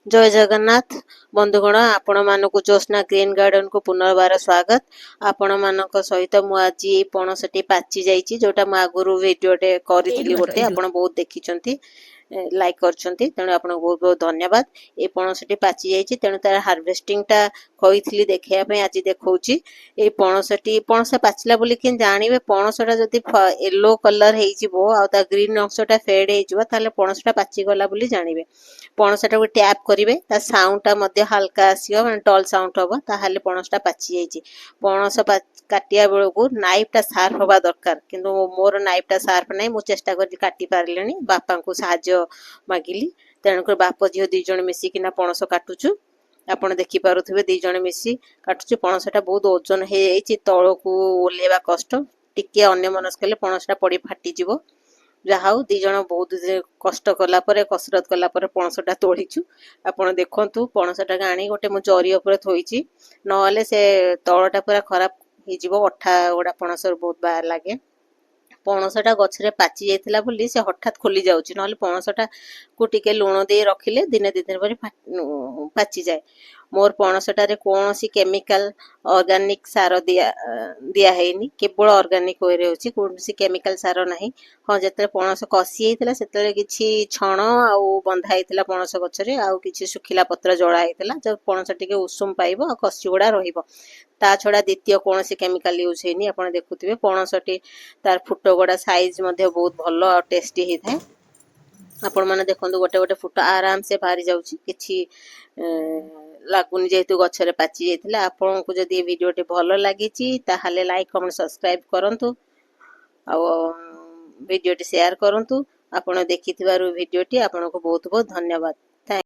जय जगन्नाथ बंधुगण आपण मानक ज्योत्ना ग्रीन गार्डन को पुनर्बार स्वागत। आपण मानक सहित मु आज पणसटी पाची जाइछि जोटा मु आगुरु वीडियोटे करिथिली गोटे आपण बहुत देखिचंती लाइक करचंती तेणु आपण बहुत बहुत धन्यवाद। ए पणसटी पाची जाइछि तेणु तार हार्वेस्टिंग टा कहिथिली देखिया पय आज देखौछि। ए पणसटी पणस पाचिला बोली कि जानिबे पणसटा जदि येलो कलर हेइ जिवो आ ता ग्रीन अंशटा फेड हेइ जिवो ताले पणसटा पाची गला बोली जानिबे। पणसटा को टैप करिवे ता साउंडटा मध्ये हल्का आसीयो माने टल साउंड हबो ताहाले पणसटा पाची जाइछि। पणस काटिया बेलको नाइफटा शार्प हवा दरकार किंतु मोर नाइफटा शार्प नै मु चेष्टा करि काटि पारलेनी बापा को सहाय्य मागिली तेणुकर बाप झियो दी जण मिसी किना पणस काटुछु। आपण देखि पारुथिबे दी जण मिसी काटुछु। पणसटा बहुत ओजन हे जाइछि तळको ओलेवा कष्ट टिके अन्य मनस कले पणसटा पड़ी फाटी जिवो। जाहाउ दी जण बहुत कष्ट कला परे कसरत कला परे पणसटा तोड़ीछु। आपण देखंतु पणसटा गाणी गोटे मु जरी ऊपर थोइछि नहले से तळटा पूरा खराब हे जिवो अठा गोडा पणसर बहुत बार लागे। पणसटा गछरे पाची जाइथिला बोली से हठात खोली जाउछि नहले पणसटा को टिके लूण दे रखिले दिने दी दिन पर पाची जाए। मोर पणसटारे कोनोसी केमिकल ऑर्गेनिक सार दिया हेनी केवल ऑर्गेनिक वे रे होछि कोनोसी केमिकल सार नाही। हाँ जेतले पणस कसी हेइतिला सेतले किछि छण आउ बंधा हेइतिला पणस गछरे आउ किछि सुखिला पत्र जळा हेइतिला जो पणस टिके उषुम पाइबो आ कसी गुडा रहिबो। ता छडा द्वितीय कोनोसी केमिकल यूज हेनी। आपण देखुथिबे पणसटी तार फुटो गुडा साइज मध्ये बहुत भलो आ टेस्टी हेइथाय। आपण माने देखंतु गोटे गोटे फुट आराम से बाहरी जाउछि किछि लागुनी जेहेतु गछरे पाची जाइथिला। आपनको जदि ए वीडियोटी भलो लागिछि ताहाले लाइक कमेंट सब्सक्राइब करंतु आ वीडियोटी शेयर करंतु। आपण देखिथिबारु वीडियोटी आपनको बहुत बहुत धन्यवाद।